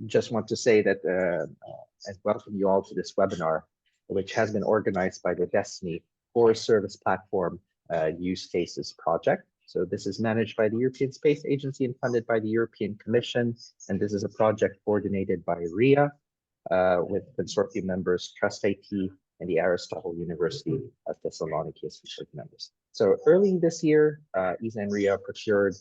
just want to say that and welcome you all to this webinar, which has been organized by the DestinE Core Service Platform Use Cases Project. So this is managed by the European Space Agency and funded by the European Commission. And this is a project coordinated by RIA with consortium members Trust IT and the Aristotle University of Thessaloniki as featured members. So early this year, ESA and RIA procured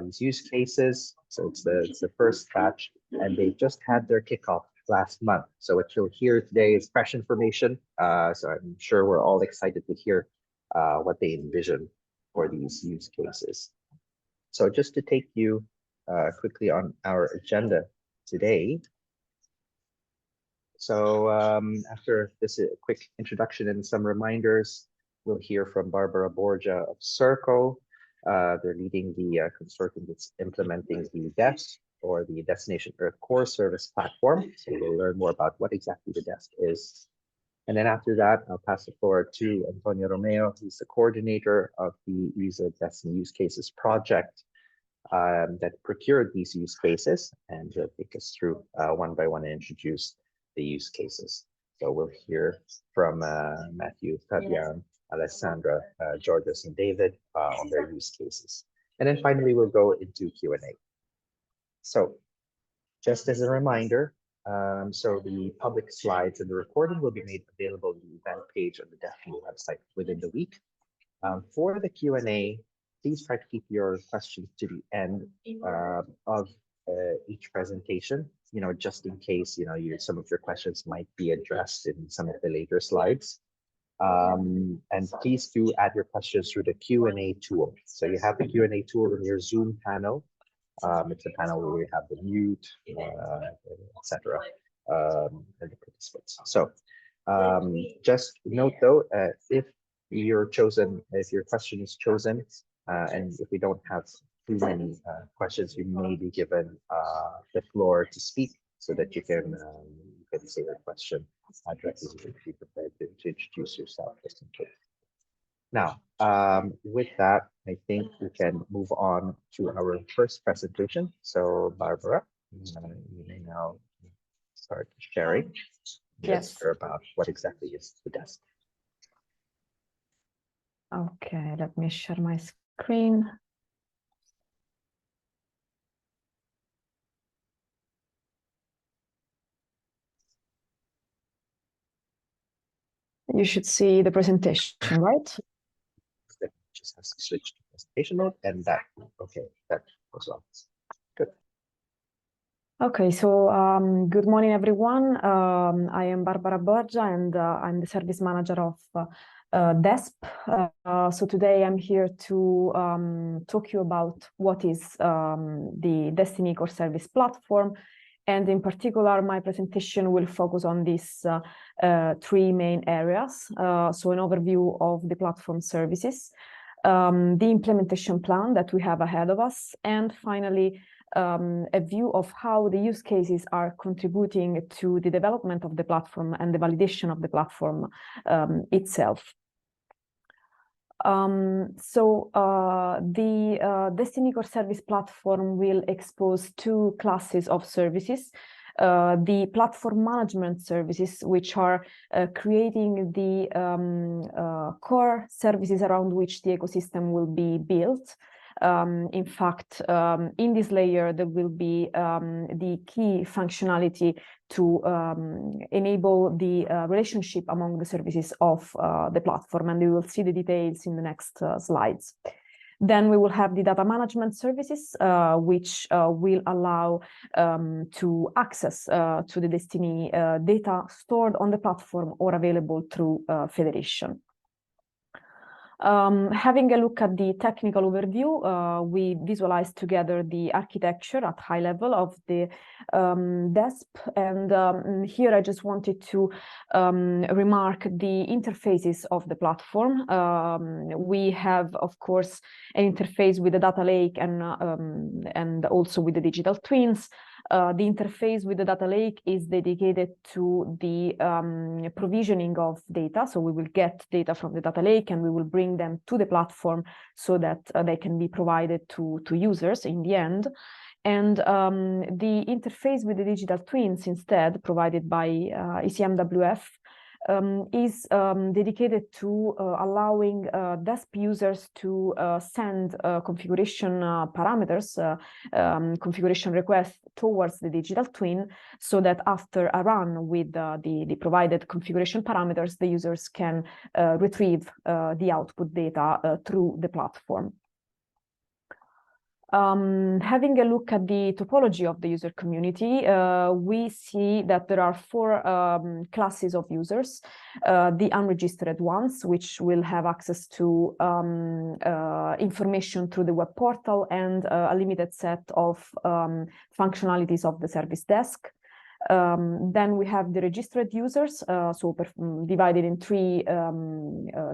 these use cases. So it's the first batch, and they just had their kickoff last month. So what you'll hear today is fresh information. So I'm sure we're all excited to hear what they envision for these use cases. So just to take you quickly on our agenda today. So after this quick introduction and some reminders, we'll hear from Barbara Borgia of CERCO. They're leading the consortium that's implementing the DESP, or the Destination Earth Core Service Platform. So we'll learn more about what exactly the DESP is. And then after that, I'll pass the floor to Antonio Romeo, who's the coordinator of the ESA DestinE Use Cases project that procured these use cases, and he'll take us through one by one and introduce the use cases. So we'll hear from Matthew, Fabian, Alessandra, Georges, and David on their use cases. And then finally, we'll go into Q&A. So just as a reminder, so the public slides and the recording will be made available on the event page on the DestinE website within the week. For the Q&A, please try to keep your questions to the end of each presentation, just in case, some of your questions might be addressed in some of the later slides. And please do add your questions through the Q&A tool. So you have the Q&A tool in your Zoom panel. It's a panel where we have the mute, etc. And the participants. So just note though, if your question is chosen, and if we don't have too many questions, you may be given the floor to speak so that you can say your question directly. Be prepared to introduce yourself just in case. Now, with that, I think we can move on to our first presentation. So, Barbara, you may now start sharing. Yes. About what exactly is the DESP. Okay, let me share my screen. You should see the presentation, right? Just has to switch to presentation mode, and that, okay, that goes on. Good. Okay, so good morning, everyone. I am Barbara Borgia, and I'm the service manager of DESP. So today I'm here to talk to you about what is the DestinE Core Service Platform. And in particular, my presentation will focus on these three main areas. So an overview of the platform services, the implementation plan that we have ahead of us, and finally, a view of how the use cases are contributing to the development of the platform and the validation of the platform itself. The DestinE Core Service Platform will expose two classes of services. The platform management services, which are creating the core services around which the ecosystem will be built. In fact, in this layer, there will be the key functionality to enable the relationship among the services of the platform, and we will see the details in the next slides. Then we will have the data management services, which will allow to access to the DestinE data stored on the platform or available through Federation. Having a look at the technical overview, we visualize together the architecture at high level of the DESP. And here I just wanted to remark the interfaces of the platform. We have, of course, an interface with the data lake and also with the digital twins. The interface with the data lake is dedicated to the provisioning of data. So we will get data from the data lake and we will bring them to the platform so that they can be provided to users in the end. And the interface with the digital twins instead provided by ECMWF is dedicated to allowing DESP users to send configuration parameters, configuration requests towards the digital twin, so that after a run with the provided configuration parameters, the users can retrieve the output data through the platform. Having a look at the topology of the user community, we see that there are 4 classes of users. The unregistered ones, which will have access to information through the web portal and a limited set of functionalities of the service desk. Then we have the registered users, divided in 3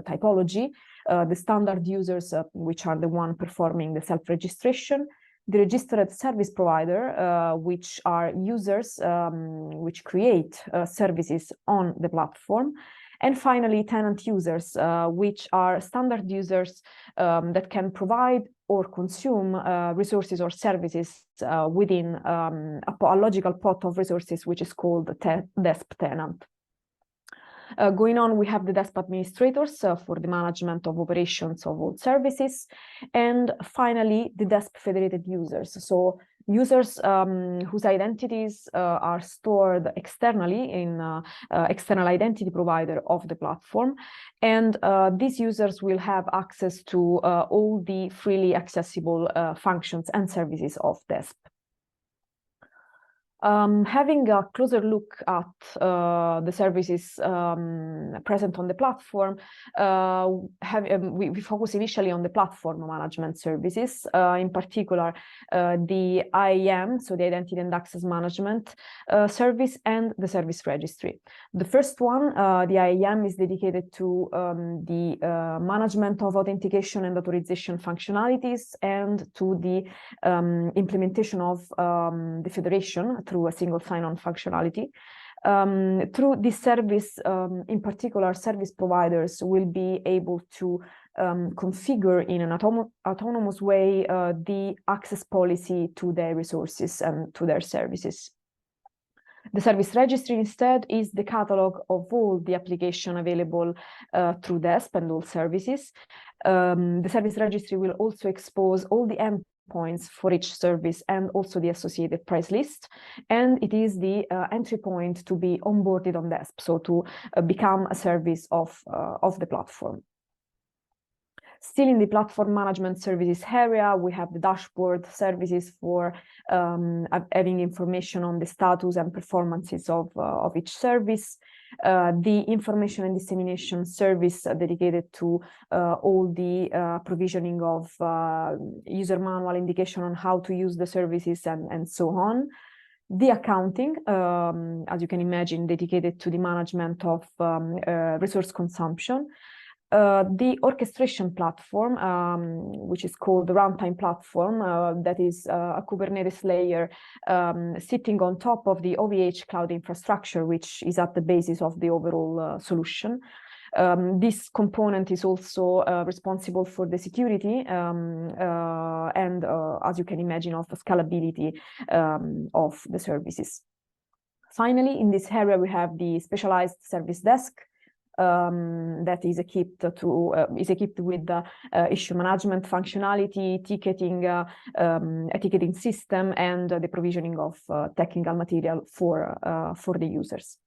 typology. The standard users, which are the one performing the self-registration, the registered service provider, which are users which create services on the platform, and finally tenant users, which are standard users that can provide or consume resources or services within a logical pot of resources, which is called the DESP tenant. Going on, we have the DESP administrators for the management of operations of all services, and finally the DESP federated users. So users whose identities are stored externally in external identity provider of the platform, and these users will have access to all the freely accessible functions and services of DESP. Having a closer look at the services present on the platform, we focus initially on the platform management services, in particular the IAM, so the Identity and Access Management service, and the service registry. The first one, the IAM, is dedicated to the management of authentication and authorization functionalities and to the implementation of the federation through a single sign-on functionality. Through this service, in particular, service providers will be able to configure in an autonomous way the access policy to their resources and to their services. The service registry instead is the catalog of all the application available through DESP and all services. The service registry will also expose all the endpoints for each service and also the associated price list, and it is the entry point to be onboarded on DESP, so to become a service of the platform. Still in the platform management services area, we have the dashboard services for having information on the status and performances of each service. The information and dissemination service dedicated to all the provisioning of user manual indication on how to use the services and so on. The accounting, as you can imagine, dedicated to the management of resource consumption. The orchestration platform, which is called the runtime platform, that is a Kubernetes layer sitting on top of the OVH cloud infrastructure, which is at the basis of the overall solution. This component is also responsible for the security and, as you can imagine, of the scalability of the services. Finally, in this area, we have the specialized service desk, that is equipped with the issue management functionality, ticketing, a ticketing system, and the provisioning of technical material for the users.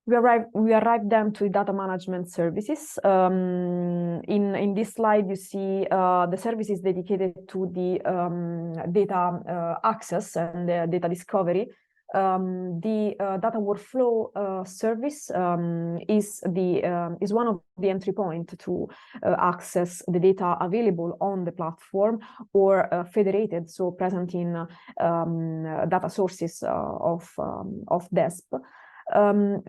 We arrived then to data management services. In this slide, you see the services dedicated to the data access and the data discovery. The data workflow service is one of the entry point to access the data available on the platform or federated, so present in data sources of DESP.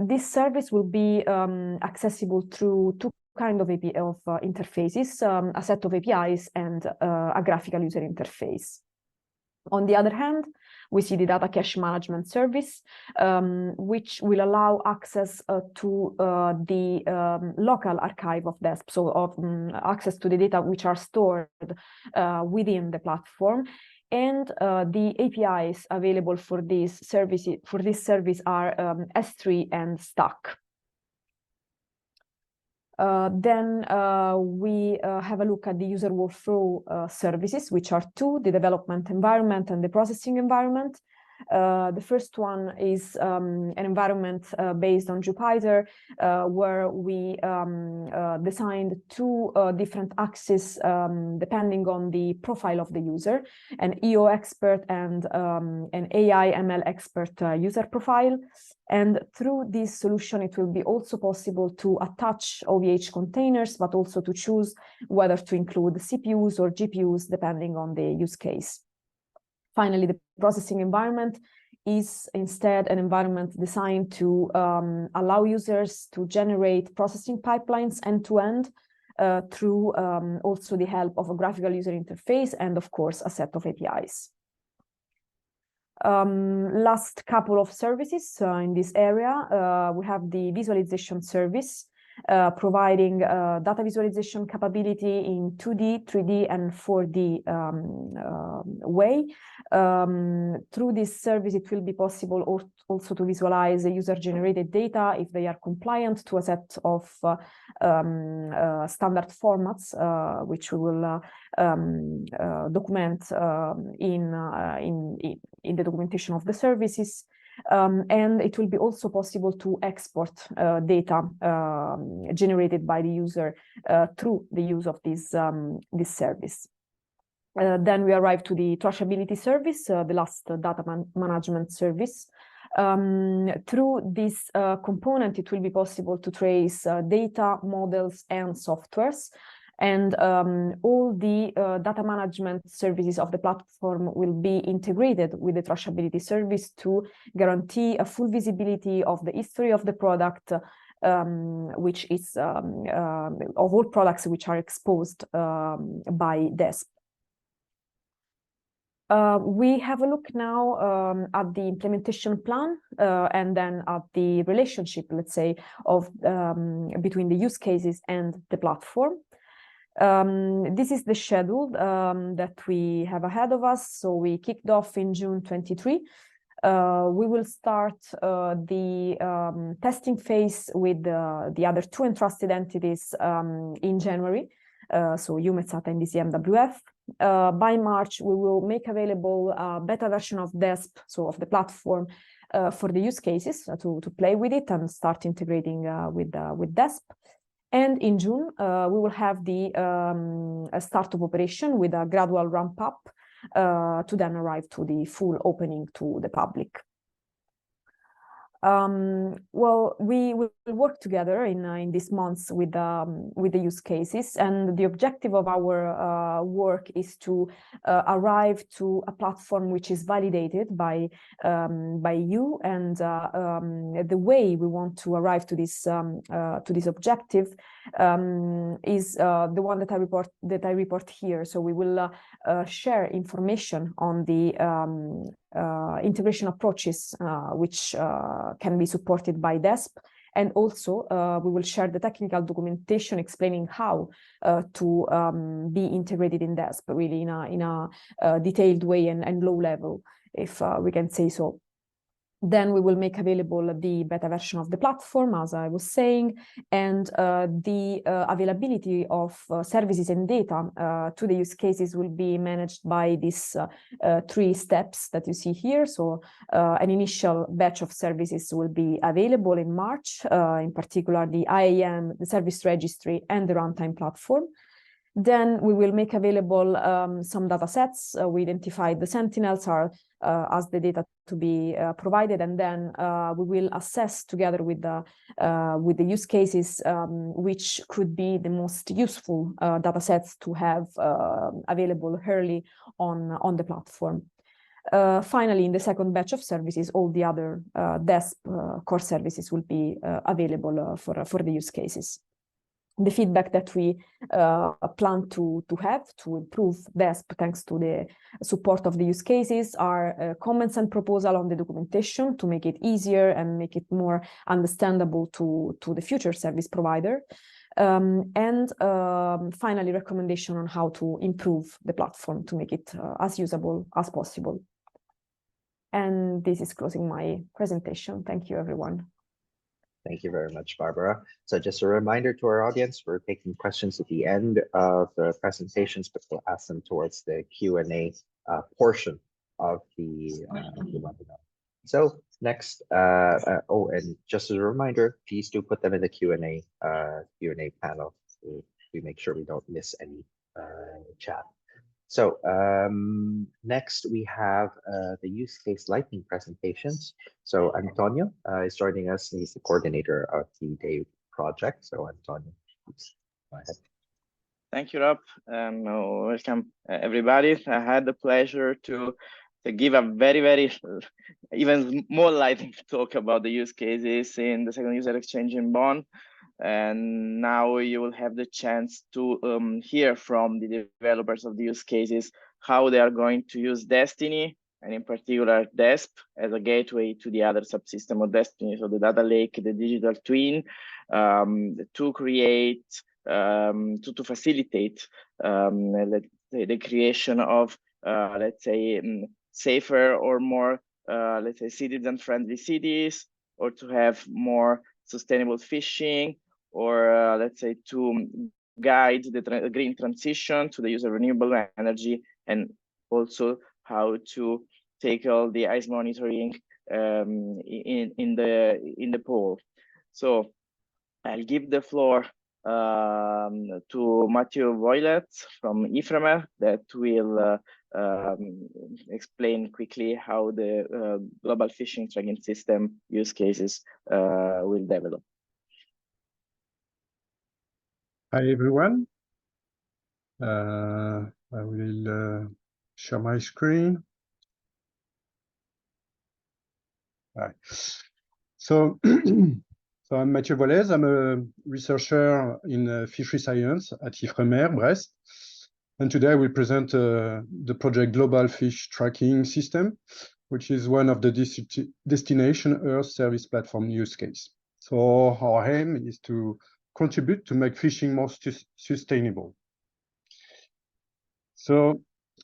This service will be accessible through 2 kinds of interfaces, a set of APIs and a graphical user interface. On the other hand, we see the data cache management service, which will allow access to the local archive of DESP, so of access to the data which are stored within the platform. And the APIs available for this service are S3 and Stack. Then we have a look at the user workflow services, which are two: the development environment and the processing environment. The first one is an environment based on Jupyter, where we designed two different axes depending on the profile of the user: an EO expert and an AI ML expert user profile. And through this solution, it will be also possible to attach OVH containers, but also to choose whether to include CPUs or GPUs, depending on the use case. Finally, the processing environment is instead an environment designed to allow users to generate processing pipelines end-to-end through also the help of a graphical user interface and, of course, a set of APIs. Last couple of services in this area, we have the visualization service, providing data visualization capability in 2D, 3D, and 4D way. Through this service, it will be possible also to visualize user-generated data if they are compliant to a set of standard formats, which we will document in the documentation of the services. And it will be also possible to export data generated by the user through the use of this service. Then we arrive to the traceability service, the last data management service. Through this component, it will be possible to trace data, models, and softwares. And all the data management services of the platform will be integrated with the traceability service to guarantee a full visibility of the history of the product, which is of all products which are exposed by DESP. We have a look now at the implementation plan and then at the relationship, let's say, of between the use cases and the platform. This is the schedule that we have ahead of us. So we kicked off in June 23. We will start the testing phase with the other two entrusted entities in January, so EUMETSAT and DCMWF. By March, we will make available a beta version of DESP, so of the platform, for the use cases to play with it and start integrating with DESP. And in June, we will have the start of operation with a gradual ramp up to then arrive to the full opening to the public. Well, we will work together in these months with the use cases, and the objective of our work is to arrive to a platform which is validated by you, and the way we want to arrive to this objective is the one that I report here. So we will share information on the integration approaches which can be supported by DESP, and also we will share the technical documentation explaining how to be integrated in DESP, really in a detailed way and low level, if we can say so. Then we will make available the beta version of the platform, as I was saying, and the availability of services and data to the use cases will be managed by these 3 steps that you see here. So an initial batch of services will be available in March, in particular the IAM, the service registry, and the runtime platform. Then we will make available some data sets. We identified the sentinels as the data to be provided, and then we will assess together with the use cases which could be the most useful data sets to have available early on the platform. Finally, in the second batch of services, all the other DESP core services will be available for the use cases. The feedback that we plan to have to improve DESP, thanks to the support of the use cases, are comments and proposal on the documentation to make it easier and make it more understandable to the future service provider. and finally, recommendation on how to improve the platform to make it as usable as possible. And this is closing my presentation. Thank you, everyone. Thank you very much, Barbara. So just a reminder to our audience, we're taking questions at the end of the presentations, but we'll ask them towards the Q&A portion of the webinar. So next, oh, and just as a reminder, please do put them in the Q&A panel. We make sure we don't miss any chat. So next we have the use case lightning presentations. So Antonio is joining us. He's the coordinator of the day project. So Antonio, please go ahead. Thank you, Rob. Welcome, everybody. I had the pleasure to give a very even more lightning talk about the use cases in the second user exchange in Bonn. And now you will have the chance to hear from the developers of the use cases how they are going to use DestinE, and in particular DESP, as a gateway to the other subsystem of DestinE, so the data lake, the digital twin, to create, to facilitate the creation of, let's say, safer or more, let's say, citizen-friendly cities, or to have more sustainable fishing, or let's say to guide the green transition to the use of renewable energy, and also how to tackle the ice monitoring in the pole. So I'll give the floor to Matthew Voilet from Ifremer that will explain quickly how the global fishing tracking system use cases will develop. Hi everyone. I will share my screen. Right. So, I'm Mathieu Voilet. I'm a researcher in fishery science at Ifremer, Brest. And today I will present the project Global Fish Tracking System, which is one of the Destination Earth Service Platform use case. So our aim is to contribute to make fishing more sustainable. So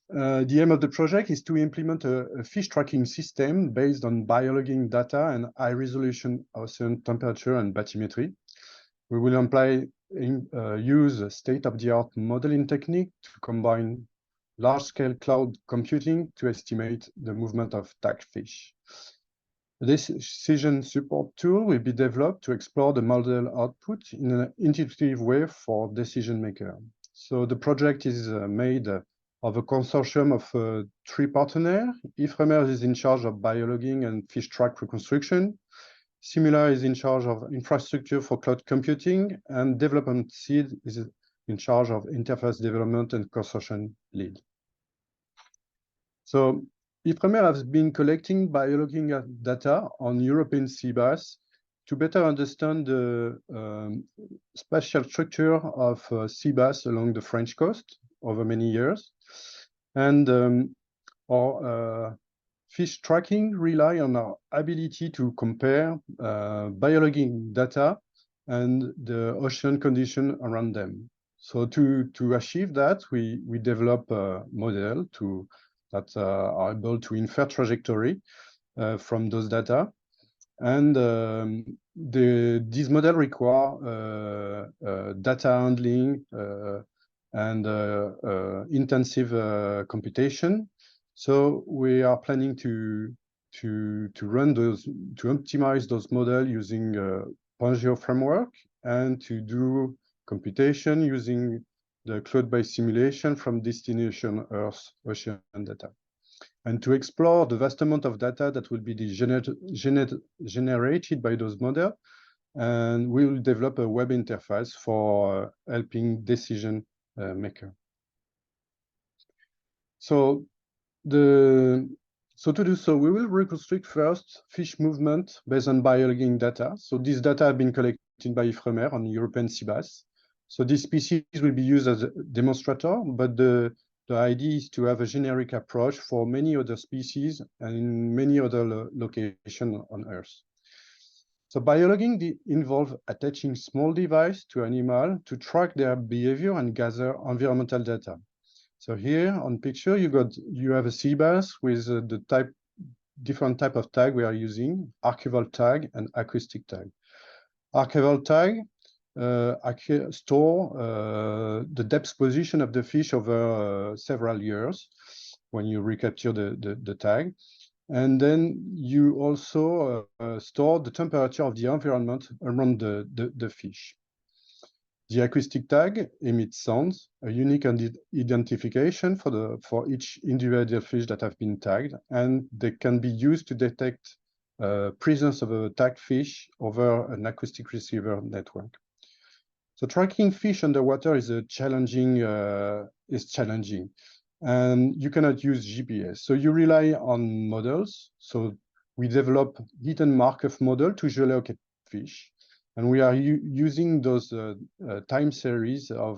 the aim of the project is to implement a fish tracking system based on biologging data and high-resolution ocean temperature and bathymetry. We will use state-of-the-art modeling technique to combine large-scale cloud computing to estimate the movement of tagged fish. This decision support tool will be developed to explore the model output in an intuitive way for decision maker. So the project is made of a consortium of 3 partners. Ifremer is in charge of biologging and fish track reconstruction. Simula is in charge of infrastructure for cloud computing, and Development Seed is in charge of interface development and consortium lead. So Ifremer has been collecting biologging data on European sea bass to better understand the spatial structure of sea bass along the French coast over many years. And our fish tracking rely on our ability to compare biologging data and the ocean condition around them. So to achieve that, we develop a model that are able to infer trajectory from those data. And these models require data handling and intensive computation. So we are planning to optimize those models using Pangeo framework, and to do computation using the cloud-based simulation from Destination Earth ocean data, and to explore the vast amount of data that will be generated by those models. And we will develop a web interface for helping decision maker. So to do so, we will reconstruct first fish movement based on biologging data. So this data have been collected by Ifremer on European sea bass. So this species will be used as a demonstrator, but the idea is to have a generic approach for many other species and in many other locations on Earth. So biologging involves attaching small device to animal to track their behavior and gather environmental data. So here on picture, you have a sea bass with different type of tag we are using: archival tag and acoustic tag. Archival tag store the depth position of the fish over several years when you recapture the tag. And then you also store the temperature of the environment around the fish. The acoustic tag emits sounds, a unique identification for each individual fish that have been tagged, and they can be used to detect presence of a tagged fish over an acoustic receiver network. So tracking fish underwater is challenging, and you cannot use GPS. So you rely on models. So we develop hidden Markov model to geolocate fish. And we are using those time series of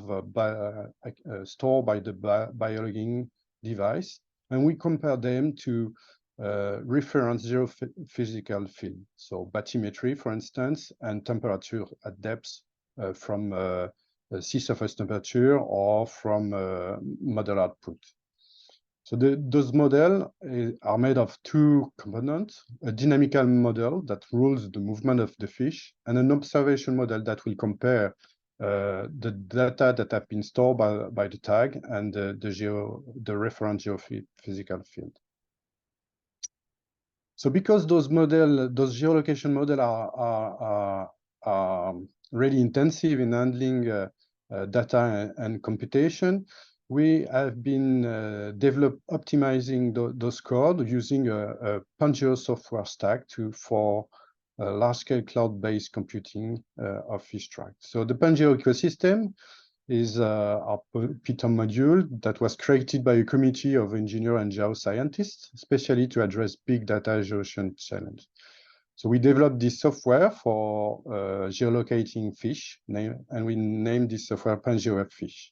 stored by the biologging device. And we compare them to reference geophysical field. So bathymetry, for instance, and temperature at depth from sea surface temperature or from model output. So those models are made of two components: a dynamical model that rules the movement of the fish, and an observation model that will compare the data that have been stored by the tag and the reference geophysical field. So because those geolocation models are really intensive in handling data and computation, we have been optimizing those code using a Pangeo software stack for large-scale cloud-based computing of fish track. So the Pangeo ecosystem is our Python module that was created by a committee of engineers and geoscientists, especially to address big data geocean challenge. So we developed this software for geolocating fish, and we named this software Pangeo Fish.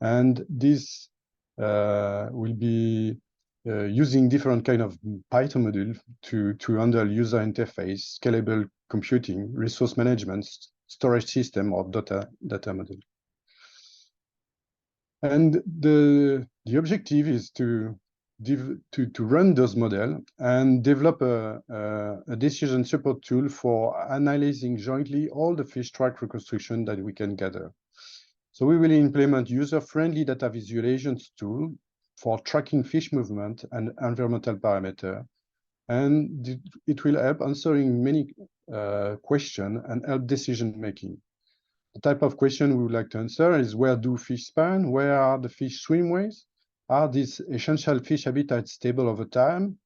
And this will be using different kind of Python module to handle user interface, scalable computing, resource management, storage system, or data model. And the objective is to run those models and develop a decision support tool for analyzing jointly all the fish track reconstruction that we can gather. So we will implement user-friendly data visualizations tool for tracking fish movement and environmental parameter. And it will help answering many questions and help decision-making. The type of question we would like to answer is: where do fish spawn? Where are the fish swimways? Are these essential fish habitats stable over time?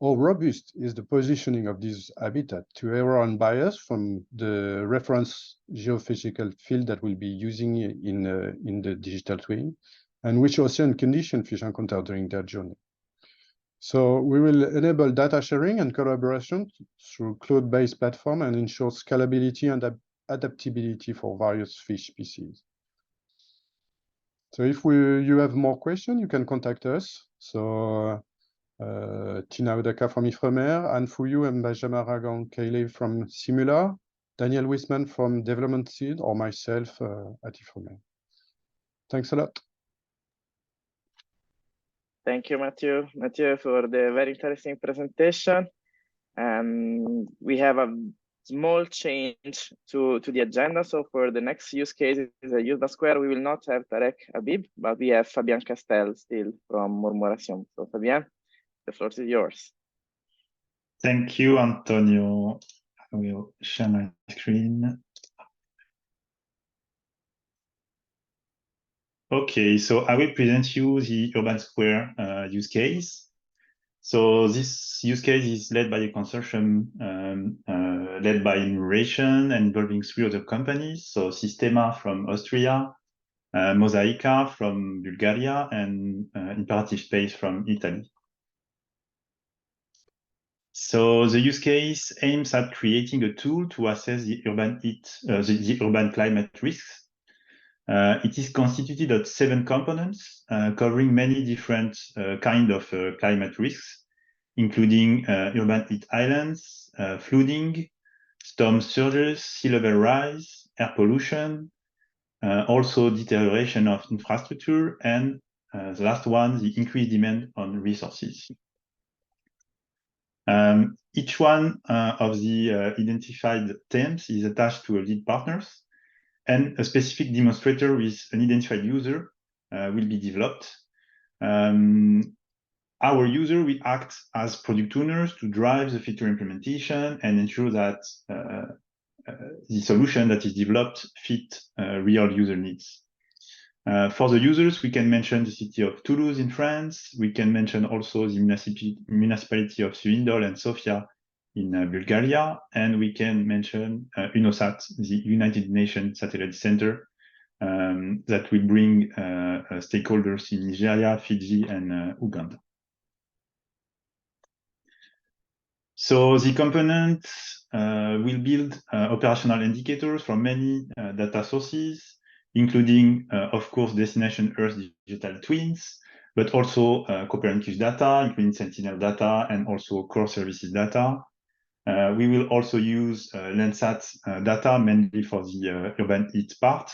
How robust is the positioning of this habitat to error and bias from the reference geophysical field that we'll be using in the digital twin? And which ocean condition fish encounter during their journey? So we will enable data sharing and collaboration through cloud-based platform and ensure scalability and adaptability for various fish species. So if you have more questions, you can contact us. So Tina Odaka from Ifremer, Anne Fouillou and Benjamin Ragan-Cayley from Simula, Daniel Wisman from Development Seed, or myself at Ifremer. Thanks a lot. Thank you, Mathieu, for the very interesting presentation. And we have a small change to the agenda. So for the next use case, Use Square, we will not have Tarek Habib, but we have Fabien Castel still from Murmuration. So Fabien, the floor is yours. Thank you, Antonio. I will share my screen. Okay, so I will present you the Urban Square use case. So this use case is led by a consortium led by Murmuration and involving 3 other companies. So Sistema from Austria, Mosaica from Bulgaria, and Imperative Space from Italy. So the use case aims at creating a tool to assess the urban climate risks. It is constituted of 7 components, covering many different kind of climate risks, including urban heat islands, flooding, storm surges, sea level rise, air pollution, also deterioration of infrastructure, and the last one, the increased demand on resources. Each one of the identified themes is attached to a lead partners, and a specific demonstrator with an identified user will be developed. Our user will act as product owners to drive the feature implementation and ensure that the solution that is developed fit real user needs. For the users, we can mention the city of Toulouse in France. We can mention also the municipality of Suindol and Sofia in Bulgaria. And we can mention UNOSAT, the United Nations Satellite Center, that will bring stakeholders in Nigeria, Fiji, and Uganda. So the component will build operational indicators from many data sources, including, of course, destination Earth digital twins, but also Copernicus data, including Sentinel data, and also core services data. We will also use Landsat data, mainly for the urban heat part.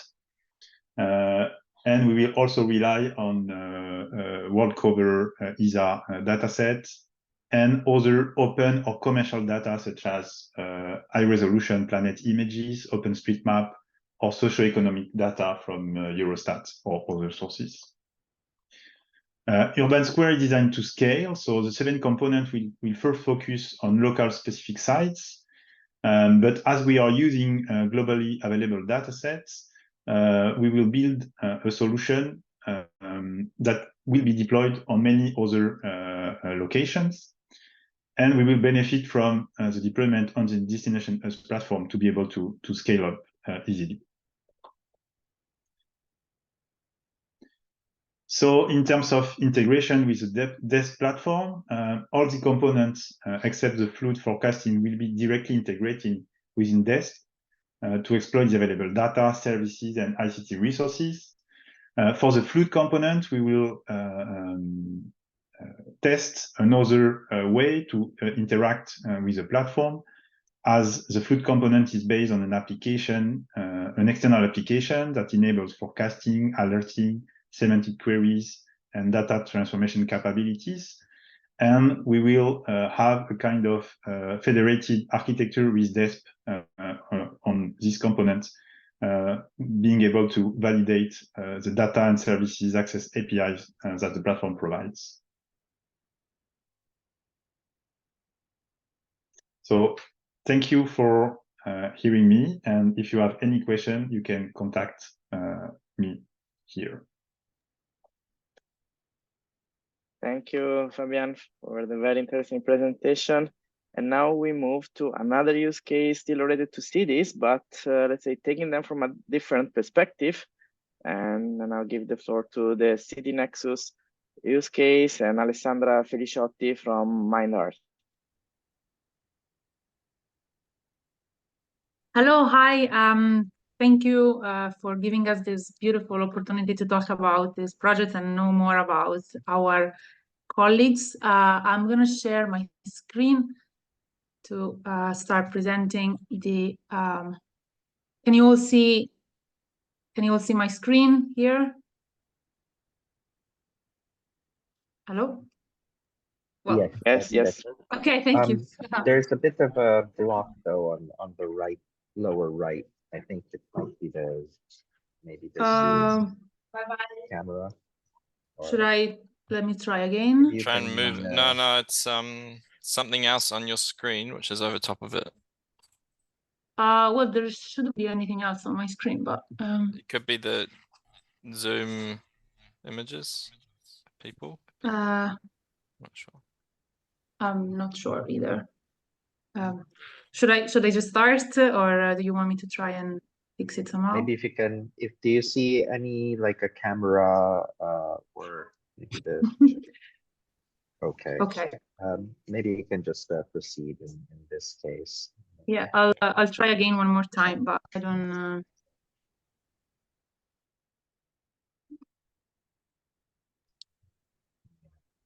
And we will also rely on world cover ESA datasets and other open or commercial data, such as high-resolution planet images, OpenStreetMap, or socioeconomic data from Eurostat or other sources. Urban Square is designed to scale, so the 7 components will first focus on local specific sites. But as we are using globally available datasets, we will build a solution that will be deployed on many other locations. And we will benefit from the deployment on the Destination Us platform to be able to scale up easily. So in terms of integration with the DESP platform, all the components except the flood forecasting will be directly integrated within DESP to exploit the available data, services, and ICT resources. For the flood component, we will test another way to interact with the platform, as the flood component is based on an application, an external application that enables forecasting, alerting, semantic queries, and data transformation capabilities. And we will have a kind of federated architecture with DESP on this component, being able to validate the data and services access APIs that the platform provides. So thank you for hearing me. And if you have any question, you can contact me here. Thank you, Fabian, for the very interesting presentation. And now we move to another use case still related to cities, but let's say taking them from a different perspective. And I'll give the floor to the City Nexus use case and Alessandra Feliciotti from Mind Earth. Hello, hi. Thank you for giving us this beautiful opportunity to talk about this project and know more about our colleagues. I'm going to share my screen to start presenting the. Can you all see my screen here? Hello? Well, yes. Okay, thank you. There's a bit of a block though on the right, lower right. I think it might be maybe the Zoom camera. Should I? Let me try again. Try and move. No, it's something else on your screen, which is over top of it. Well, there shouldn't be anything else on my screen, but it could be the Zoom images, people. Not sure. I'm not sure either. Should I just start, or do you want me to try and fix it somehow? Maybe if you can, do you see any like a camera or maybe the okay. Maybe you can just proceed in this case. Yeah, I'll try again one more time, but I don't.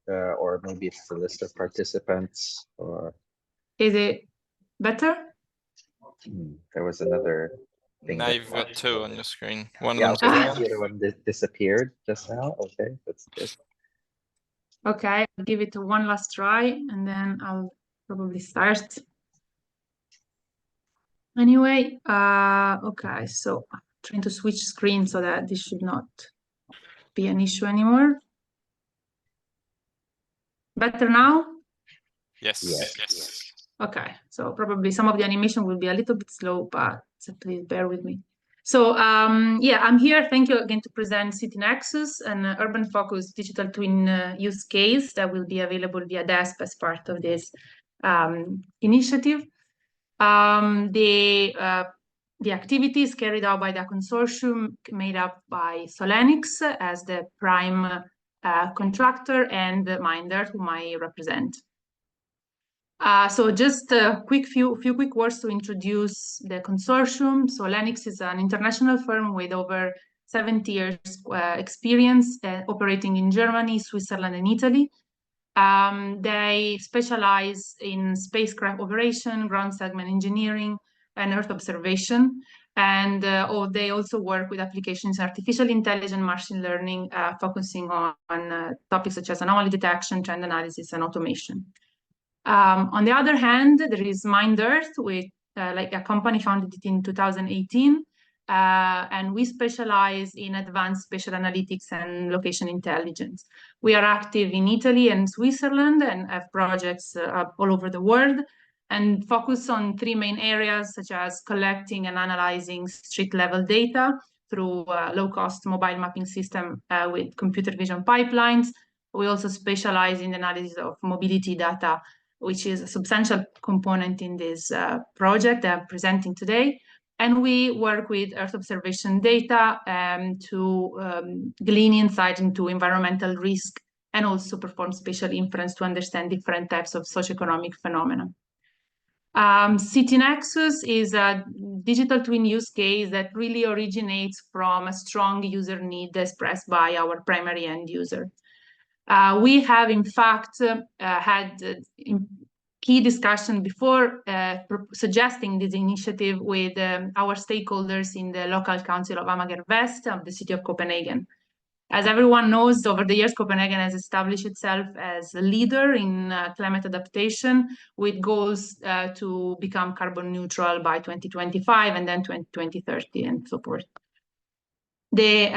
Or maybe it's the list of participants, or is it better? There was another thing. Now that you've got flashed two over. on your screen. One Yeah, of okay, them's the other one disappeared just now. Okay, that's good. Okay, I'll give it one last try and then I'll probably start. Anyway, okay, so I'm trying to switch screen so that this should not be an issue anymore. Better now? Yes. Yes. Yes. Okay, so probably some of the animation will be a little bit slow, but please bear with me. So yeah, I'm here. Thank you again to present City Nexus, an urban-focused digital twin use case that will be available via DESP as part of this initiative. The activity is carried out by the consortium made up by Solenix as the prime contractor and Minder, whom I represent. So just a few quick words to introduce the consortium. So Solenix is an international firm with over 70 years experience operating in Germany, Switzerland, and Italy. They specialize in spacecraft operation, ground segment engineering, and Earth observation. And they also work with applications in artificial intelligence, machine learning, focusing on topics such as anomaly detection, trend analysis, and automation. On the other hand, there is MindEarth, with like a company founded in 2018, and we specialize in advanced spatial analytics and location intelligence. We are active in Italy and Switzerland and have projects all over the world, and focus on three main areas, such as collecting and analyzing street-level data through low-cost mobile mapping system with computer vision pipelines. We also specialize in the analysis of mobility data, which is a substantial component in this project that I'm presenting today. And we work with Earth observation data to glean insight into environmental risk and also perform spatial inference to understand different types of socioeconomic phenomena. City Nexus is a digital twin use case that really originates from a strong user need expressed by our primary end user. We have, in fact, had key discussion before suggesting this initiative with our stakeholders in the local council of Amager West of the city of Copenhagen. As everyone knows, over the years, Copenhagen has established itself as a leader in climate adaptation, with goals to become carbon neutral by 2025 and then 2030 and so forth. The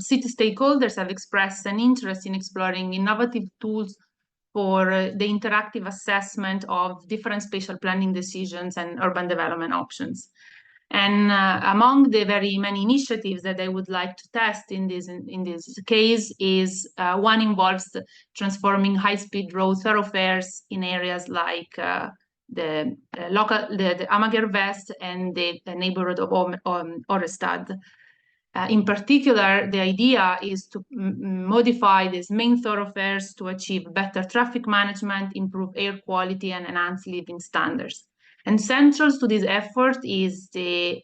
city stakeholders have expressed an interest in exploring innovative tools for the interactive assessment of different spatial planning decisions and urban development options. And among the very many initiatives that they would like to test in this case is one involves transforming high-speed road thoroughfares in areas like the Amager West and the neighborhood of Orestad. In particular, the idea is to modify these main thoroughfares to achieve better traffic management, improve air quality, and enhance living standards. And central to this effort is the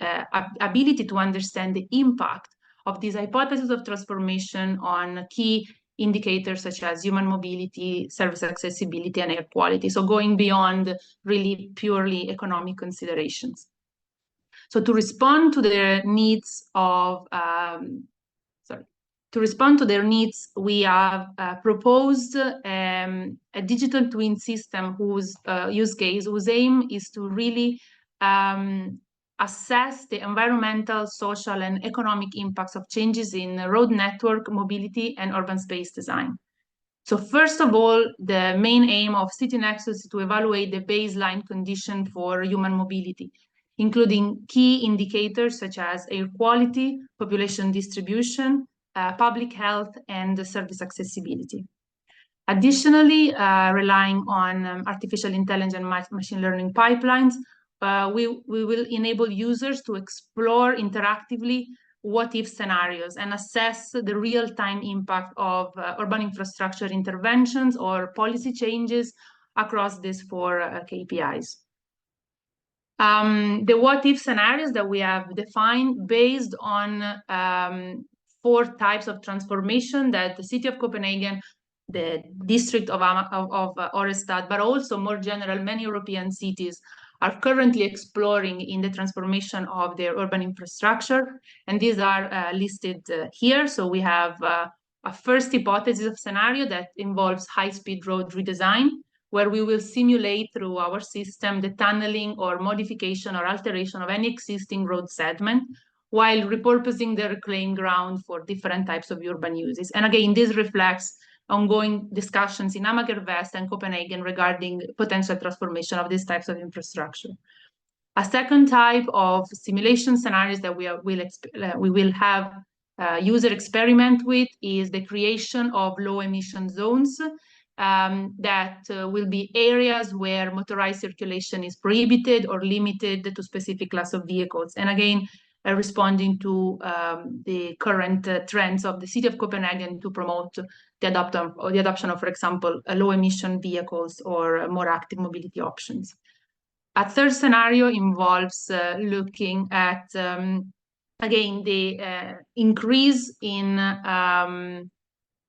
ability to understand the impact of these hypotheses of transformation on key indicators such as human mobility, service accessibility, and air quality. So going beyond really purely economic considerations. So to respond to their needs we have proposed a digital twin system whose use case, whose aim is to really assess the environmental, social, and economic impacts of changes in road network, mobility, and urban space design. So first of all, the main aim of City Nexus is to evaluate the baseline condition for human mobility, including key indicators such as air quality, population distribution, public health, and service accessibility. Additionally, relying on artificial intelligence and machine learning pipelines, we will enable users to explore interactively what-if scenarios and assess the real-time impact of urban infrastructure interventions or policy changes across these four KPIs. The what-if scenarios that we have defined based on 4 types of transformation that the city of Copenhagen, the district of Orestad, but also more general, many European cities are currently exploring in the transformation of their urban infrastructure. And these are listed here. So we have a first hypothesis of scenario that involves high-speed road redesign, where we will simulate through our system the tunneling or modification or alteration of any existing road segment, while repurposing the reclaimed ground for different types of urban uses. And again, this reflects ongoing discussions in Amager West and Copenhagen regarding potential transformation of these types of infrastructure. A second type of simulation scenarios that we will have user experiment with is the creation of low emission zones that will be areas where motorized circulation is prohibited or limited to specific class of vehicles. And again, responding to the current trends of the city of Copenhagen to promote the adoption of, for example, low emission vehicles or more active mobility options. A third scenario involves looking at, again, the increase in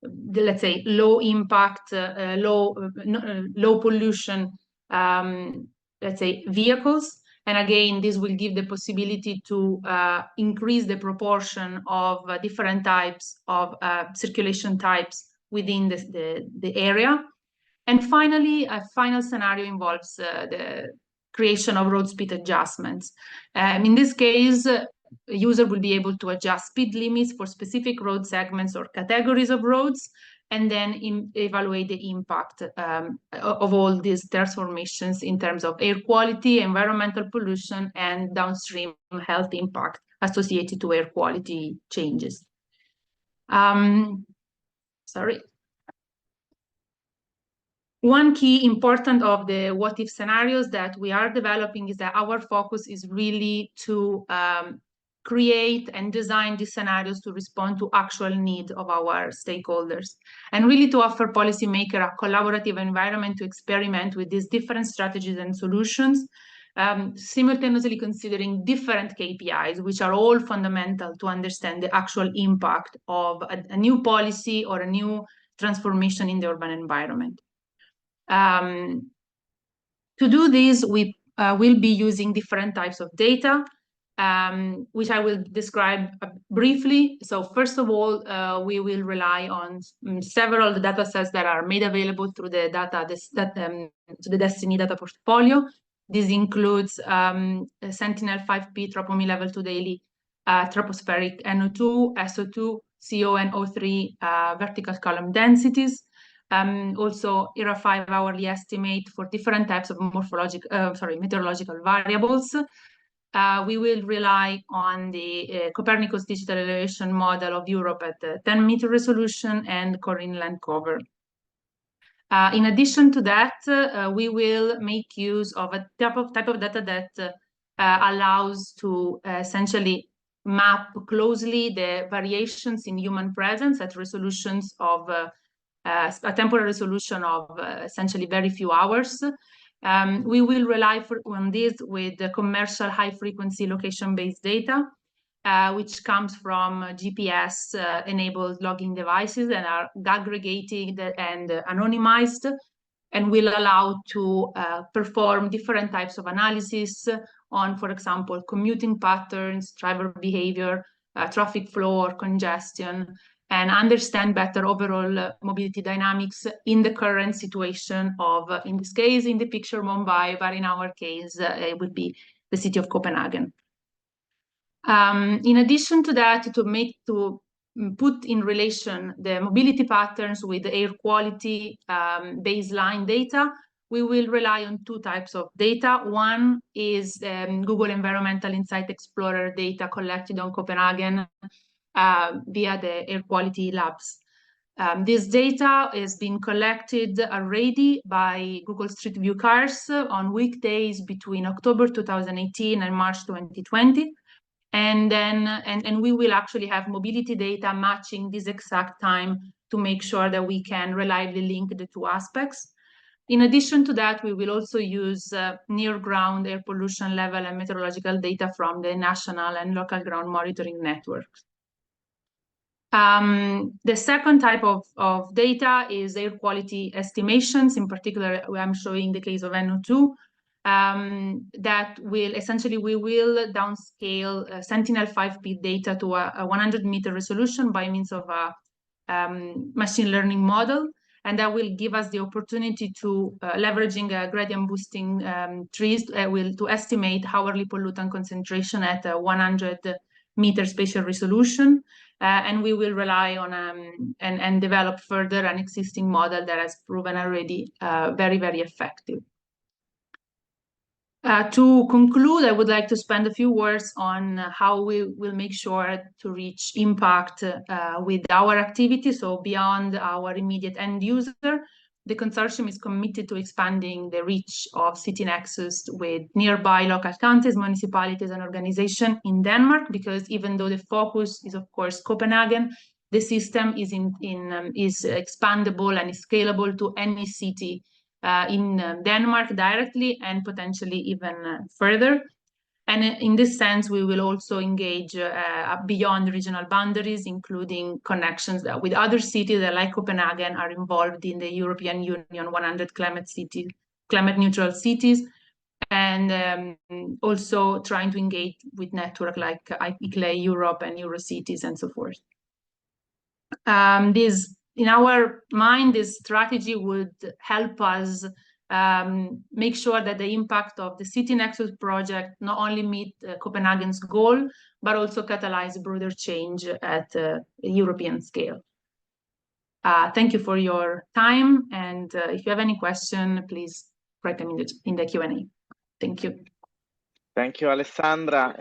let's say, low impact, low pollution, let's say, vehicles. And again, this will give the possibility to increase the proportion of different types of circulation types within the area. And finally, a final scenario involves the creation of road speed adjustments. In this case, a user will be able to adjust speed limits for specific road segments or categories of roads, and then evaluate the impact of all these transformations in terms of air quality, environmental pollution, and downstream health impact associated to air quality changes. Sorry. One key important of the what-if scenarios that we are developing is that our focus is really to create and design these scenarios to respond to actual need of our stakeholders, and really to offer policymakers a collaborative environment to experiment with these different strategies and solutions, simultaneously considering different KPIs, which are all fundamental to understand the actual impact of a new policy or a new transformation in the urban environment. To do this, we will be using different types of data, which I will describe briefly. So first of all, we will rely on several data sets that are made available through the to the DestinE data portfolio. This includes Sentinel-5P troponin level 2 daily tropospheric NO2, SO2, CO, and O3 vertical column densities. Also ERA5 hourly estimate for different types of meteorological variables. We will rely on the Copernicus digital elevation model of Europe at 10-meter resolution and core inland cover. In addition to that, we will make use of a type of data that allows to essentially map closely the variations in human presence at resolutions of a temporal resolution of essentially very few hours. We will rely on this with the commercial high-frequency location-based data, which comes from GPS-enabled logging devices that are aggregated and anonymized, and will allow to perform different types of analysis on, for example, commuting patterns, driver behavior, traffic flow or congestion, and understand better overall mobility dynamics in the current situation of, in this case, in the picture Mumbai, but in our case, it would be the city of Copenhagen. In addition to that, to put in relation the mobility patterns with the air quality baseline data, we will rely on two types of data. One is Google Environmental Insight Explorer data collected on Copenhagen via the air quality labs. This data is being collected already by Google Street View cars on weekdays between October 2018 and March 2020. And we will actually have mobility data matching this exact time to make sure that we can reliably link the two aspects. In addition to that, we will also use near ground air pollution level and meteorological data from the national and local ground monitoring networks. The second type of data is air quality estimations. In particular, I'm showing the case of NO2. that will essentially, we will downscale Sentinel-5 bit data to a 100-meter resolution by means of a machine learning model. And that will give us the opportunity to, leveraging gradient boosting trees, to estimate hourly pollutant concentration at a 100-meter spatial resolution. And we will rely on and develop further an existing model that has proven already very, very effective. To conclude, I would like to spend a few words on how we will make sure to reach impact with our activity. So beyond our immediate end user, the consortium is committed to expanding the reach of City Nexus with nearby local counties, municipalities, and organizations in Denmark, because even though the focus is, of course, Copenhagen, the system is expandable and is scalable to any city in Denmark directly and potentially even further. And in this sense, we will also engage beyond regional boundaries, including connections with other cities that, like Copenhagen, are involved in the European Union 100 climate neutral cities, and also trying to engage with networks like ICLEI Europe and Eurocities and so forth. In our mind, this strategy would help us make sure that the impact of the City Nexus project not only meet Copenhagen's goal, but also catalyze broader change at a European scale. Thank you for your time, and if you have any question, please write them in the Q&A. Thank you. Thank you, Alessandra.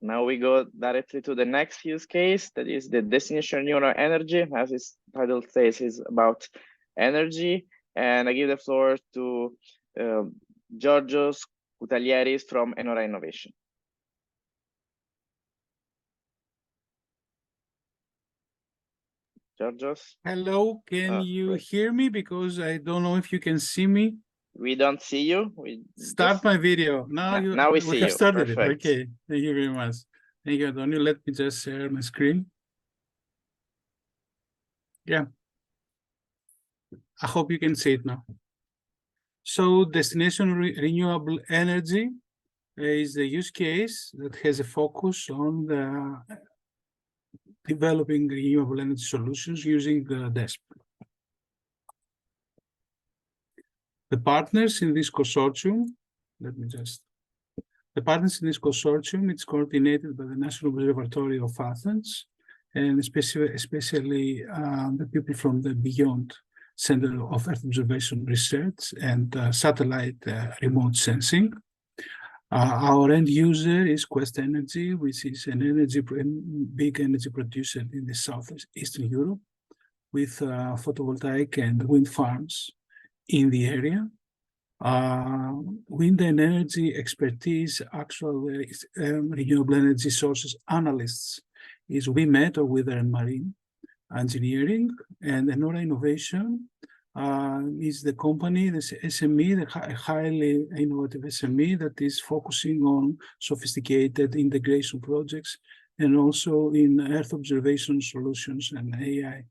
Now we go directly to the next use case, that is the destination renewable energy. As its title says, is about energy. And I give the floor to Georgios Koutalieris from Enora Innovation. Georgios? Hello, can you hear me? Because I don't know if you can see me. We don't see you. We start my video. Now we see have you. started Perfect. it. Okay, thank you very much. Thank you, Antonio. Let me just share my screen. Yeah. I hope you can see it now. So destination renewable energy is the use case that has a focus on the developing renewable energy solutions using the DESP. The partners in this consortium, it's coordinated by the National Observatory of Athens, and especially the people from the Beyond Center of Earth Observation Research and satellite remote sensing. Our end user is Quest Energy, which is an big energy producer in the southeastern Europe, with photovoltaic and wind farms in the area. Wind and energy expertise, actual renewable energy sources analysts is WeMet or Weather and Marine Engineering, and Enora Innovation is the company, this SME, the highly innovative SME that is focusing on sophisticated integration projects and also in Earth observation solutions and AI.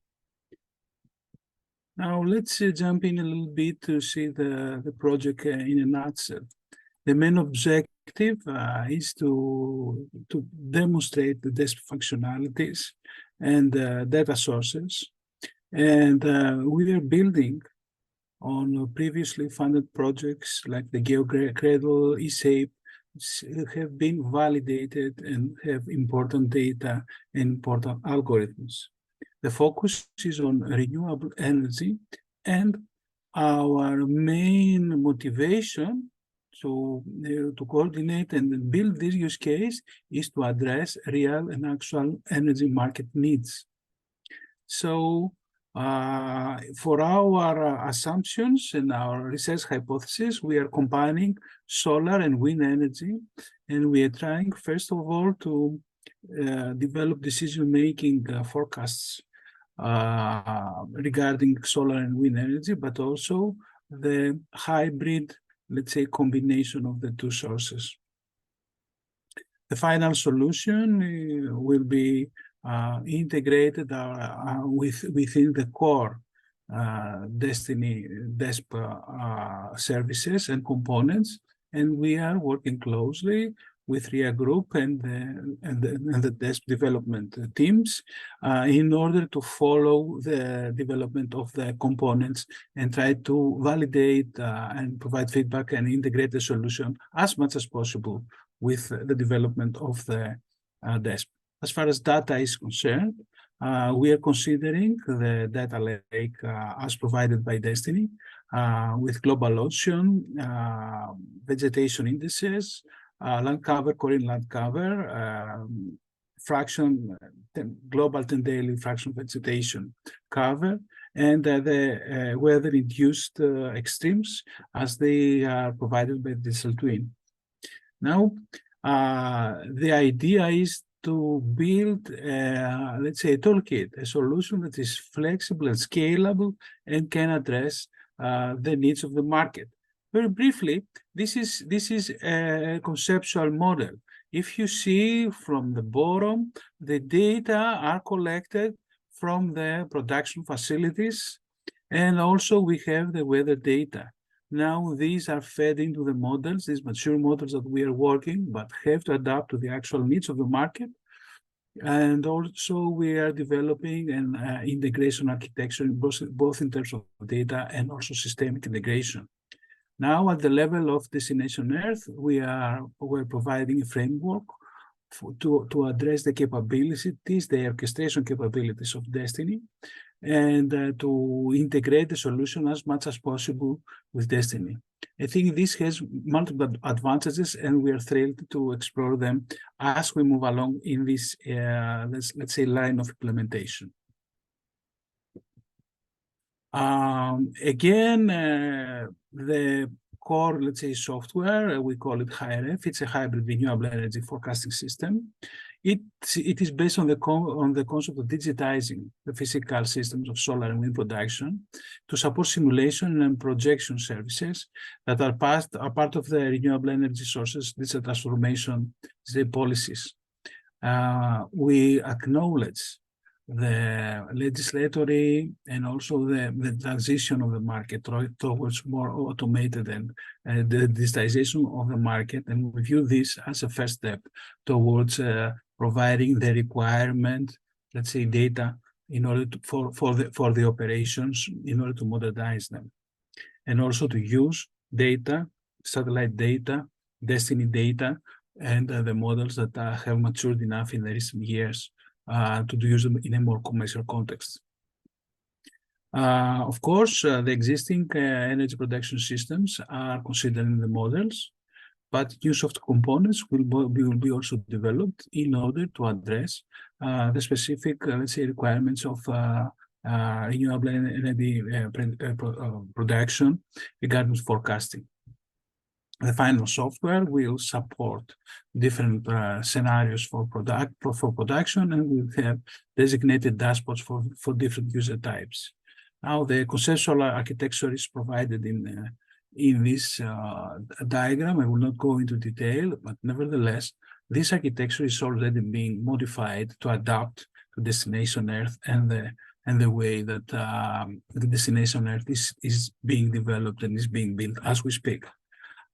Now let's jump in a little bit to see the project in a nutshell. The main objective is to demonstrate the DESP functionalities and data sources. And we are building on previously funded projects like the GeoCradle, eSape, have been validated and have important data and important algorithms. The focus is on renewable energy, and our main motivation to coordinate and build this use case is to address real and actual energy market needs. So for our assumptions and our research hypothesis, we are combining solar and wind energy, and we are trying, first of all, to develop decision-making forecasts regarding solar and wind energy, but also the hybrid, let's say, combination of the two sources. The final solution will be integrated within the core DestinE DESP services and components, and we are working closely with RIA Group and the DESP development teams in order to follow the development of the components and try to validate and provide feedback and integrate the solution as much as possible with the development of the DESP. As far as data is concerned, we are considering the data lake as provided by DestinE with global ocean, vegetation indices, land cover, Korean land cover, fraction, global 10-daily fraction vegetation cover, and the weather-induced extremes as they are provided by digital twin. Now, the idea is to build, let's say, a toolkit, a solution that is flexible and scalable and can address the needs of the market. Very briefly, this is a conceptual model. If you see from the bottom, the data are collected from the production facilities, and also we have the weather data. Now these are fed into the models, these mature models that we are working, but have to adapt to the actual needs of the market. And also we are developing an integration architecture, both in terms of data and also systemic integration. Now at the level of Destination Earth, we're providing a framework to address the capabilities, the orchestration capabilities of DestinE, and to integrate the solution as much as possible with DestinE. I think this has multiple advantages, and we are thrilled to explore them as we move along in this, let's say, line of implementation. Again, the core, let's say, software, we call it HIREF. It's a hybrid renewable energy forecasting system. It is based on the concept of digitizing the physical systems of solar and wind production to support simulation and projection services that are part of the renewable energy sources digital transformation policies. We acknowledge the legislatory and also the transition of the market towards more automated and the digitization of the market, and we view this as a first step towards providing the requirement, let's say, data in order to, for the operations in order to modernize them, and also to use data, satellite data, DestinE data, and the models that have matured enough in the recent years to use them in a more commercial context. Of course, the existing energy production systems are considered in the models, but new soft components will be also developed in order to address the specific, let's say, requirements of renewable energy production regarding forecasting. The final software will support different scenarios for production, and we'll have designated dashboards for different user types. Now, the conceptual architecture is provided in this diagram. I will not go into detail, but nevertheless, this architecture is already being modified to adapt to Destination Earth and the way that the Destination Earth is being developed and is being built as we speak.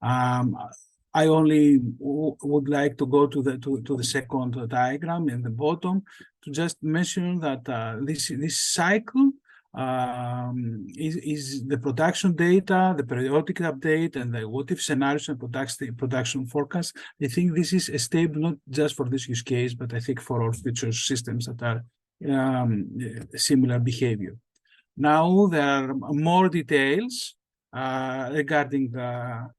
I only would like to go to the second diagram in the bottom to just mention that this cycle is the production data, the periodic update, and the what-if scenarios and production forecast. I think this is a stable not just for this use case, but I think for all future systems that are similar behavior. Now there are more details regarding the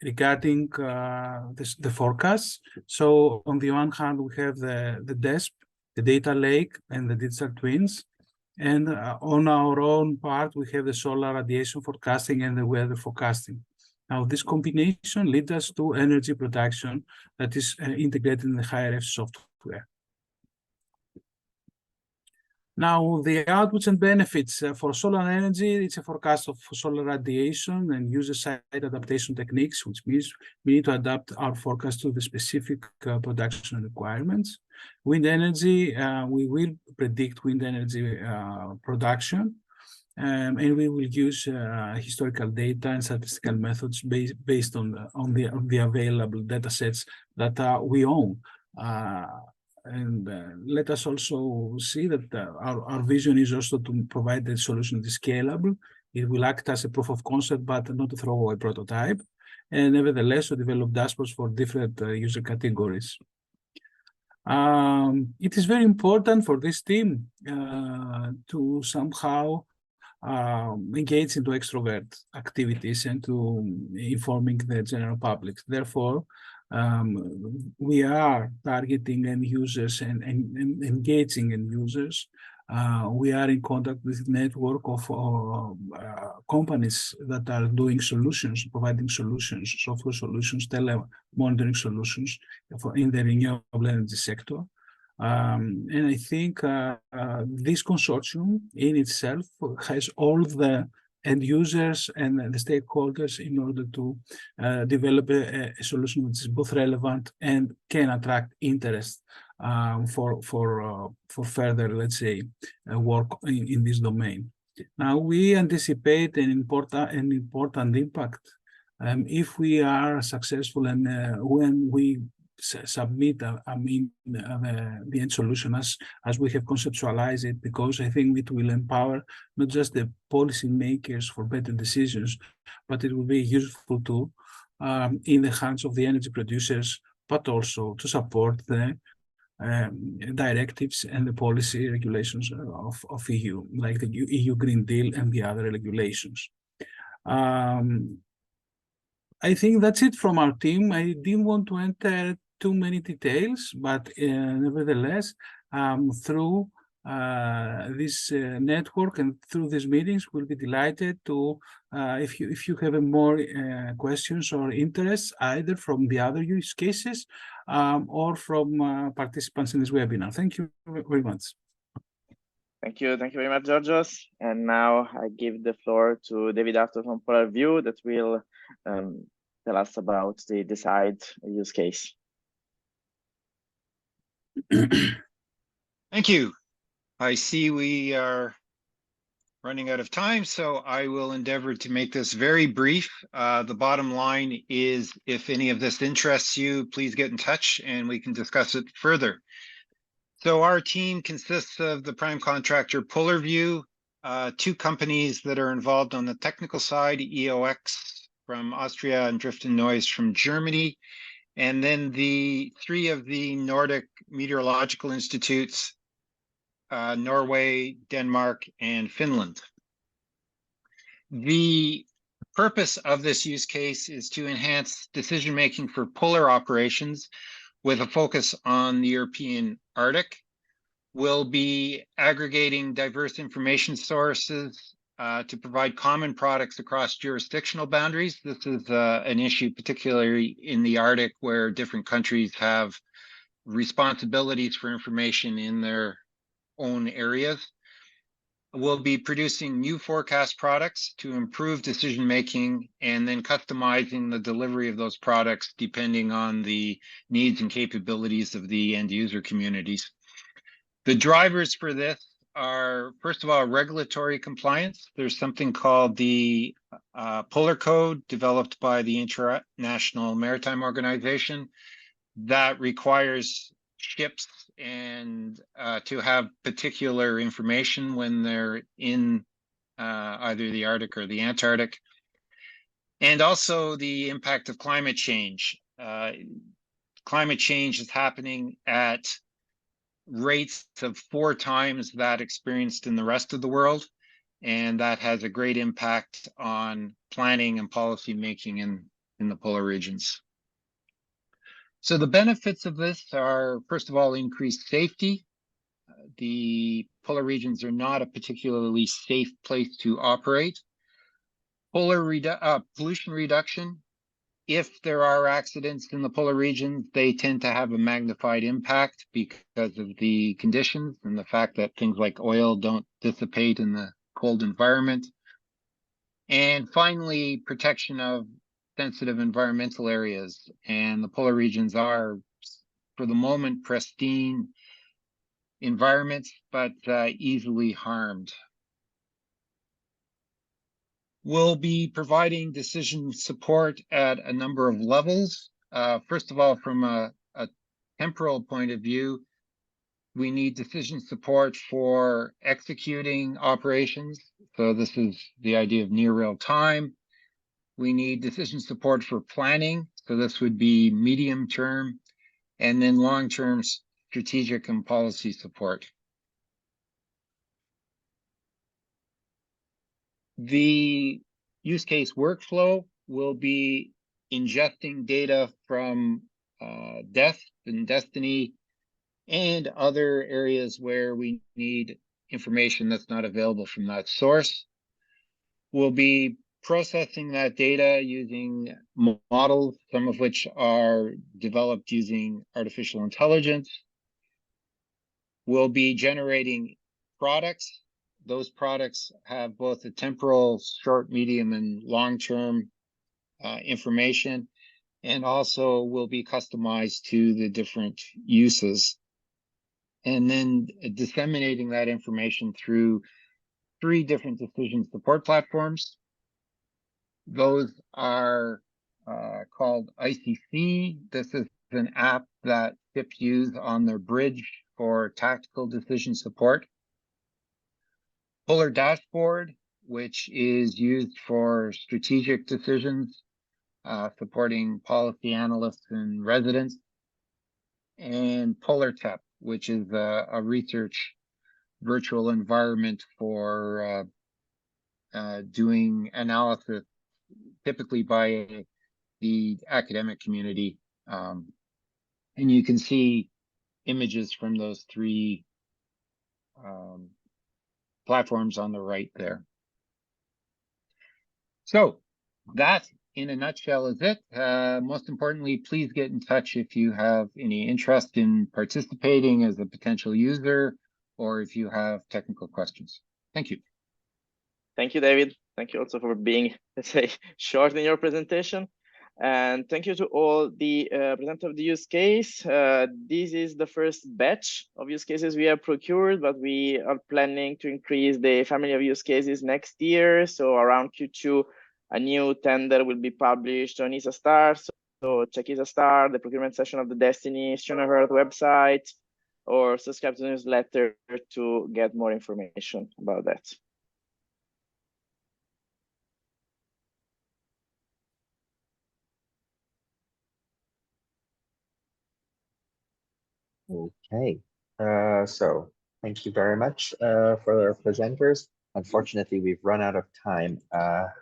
the forecasts. So on the one hand, we have the DESP, the data lake, and the digital twins. And on our own part, we have the solar radiation forecasting and the weather forecasting. Now, this combination leads us to energy production that is integrated in the HIREF software. Now, the outputs and benefits for solar energy, it's a forecast of solar radiation and user-side adaptation techniques, which means we need to adapt our forecast to the specific production requirements. Wind energy, we will predict wind energy production, and we will use historical data and statistical methods based on the available data sets that we own. And let us also see that our vision is also to provide the solution that is scalable. It will act as a proof of concept, but not a throwaway prototype. And nevertheless, to develop dashboards for different user categories. It is very important for this team to somehow engage into extrovert activities and to informing the general public. Therefore, we are targeting end users and engaging end users. We are in contact with a network of companies that are doing solutions, providing solutions, software solutions, tele-monitoring solutions in the renewable energy sector. And I think this consortium in itself has all the end users and the stakeholders in order to develop a solution which is both relevant and can attract interest for further, let's say, work in this domain. Now, we anticipate an important impact if we are successful and when we submit the end solution as we have conceptualized it, because I think it will empower not just the policy makers for better decisions, but it will be useful too in the hands of the energy producers, but also to support the directives and the policy regulations of EU, like the EU Green Deal and the other regulations. I think that's it from our team. I didn't want to enter too many details, but nevertheless, through this network and through these meetings, we'll be delighted to, if you have more questions or interests, either from the other use cases or from participants in this webinar. Thank you very much. Thank you very much, Georgios. And now I give the floor to David After from PolarView that will tell us about the DESIDE use case. Thank you. I see we are running out of time, so I will endeavor to make this very brief. The bottom line is, if any of this interests you, please get in touch and we can discuss it further. So our team consists of the prime contractor PolarView, two companies that are involved on the technical side, EOX from Austria and Drift and Noise from Germany, and then the three of the Nordic meteorological institutes, Norway, Denmark, and Finland. The purpose of this use case is to enhance decision-making for polar operations with a focus on the European Arctic. We'll be aggregating diverse information sources to provide common products across jurisdictional boundaries. This is an issue particularly in the Arctic, where different countries have responsibilities for information in their own areas. We'll be producing new forecast products to improve decision-making and then customizing the delivery of those products depending on the needs and capabilities of the end user communities. The drivers for this are, first of all, regulatory compliance. There's something called the Polar Code developed by the International Maritime Organization that requires ships and to have particular information when they're in either the Arctic or the Antarctic. And also the impact of climate change. Climate change is happening at rates of 4 times that experienced in the rest of the world. And that has a great impact on planning and policy making in the polar regions. So the benefits of this are, first of all, increased safety. The polar regions are not a particularly safe place to operate. Pollution reduction, if there are accidents in the polar regions, they tend to have a magnified impact because of the conditions and the fact that things like oil don't dissipate in the cold environment. And finally, protection of sensitive environmental areas. And the polar regions are, for the moment, pristine environments, but easily harmed. We'll be providing decision support at a number of levels. First of all, from a temporal point of view, we need decision support for executing operations. So this is the idea of near real time. We need decision support for planning. So this would be medium term, and then long-term strategic and policy support. The use case workflow will be ingesting data from DESP and DestinE and other areas where we need information that's not available from that source. We'll be processing that data using models, some of which are developed using artificial intelligence. We'll be generating products. Those products have both a temporal, short, medium, and long-term information, and also will be customized to the different uses. And then disseminating that information through 3 different decision support platforms. Those are called ICC. This is an app that ships use on their bridge for tactical decision support. Polar Dashboard, which is used for strategic decisions, supporting policy analysts and residents. And PolarTep, which is a research virtual environment for doing analysis, typically by the academic community. And you can see images from those 3 platforms on the right there. So that, in a nutshell, is it. Most importantly, please get in touch if you have any interest in participating as a potential user, or if you have technical questions. Thank you. Thank you, David. Thank you also for being, let's say, short in your presentation. And thank you to all the presenters of the use case. This is the first batch of use cases we have procured, but we are planning to increase the family of use cases next year. So around Q2, a new tender will be published on ESA Star. So check ESA Star, the procurement session of the DestinE Schooner website, or subscribe to the newsletter to get more information about that. Okay, so thank you very much for our presenters. Unfortunately, we've run out of time.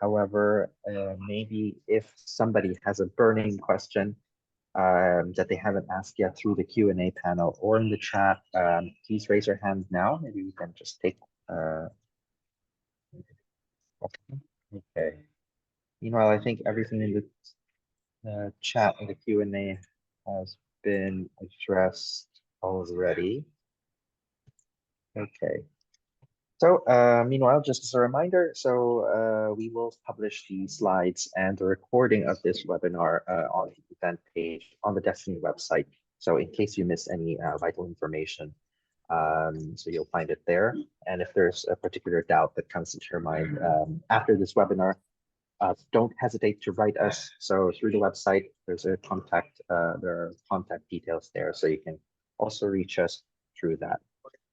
However, maybe if somebody has a burning question that they haven't asked yet through the Q&A panel or in the chat, please raise your hand now. Maybe we can just take. Okay. Meanwhile, I think everything in the chat and the Q&A has been addressed already. Okay. So meanwhile, just as a reminder, so we will publish the slides and the recording of this webinar on the event page on the DestinE website. So in case you miss any vital information, so you'll find it there. And if there's a particular doubt that comes into your mind after this webinar, don't hesitate to write us. So through the website, there's a contact, there are contact details there, so you can also reach us through that.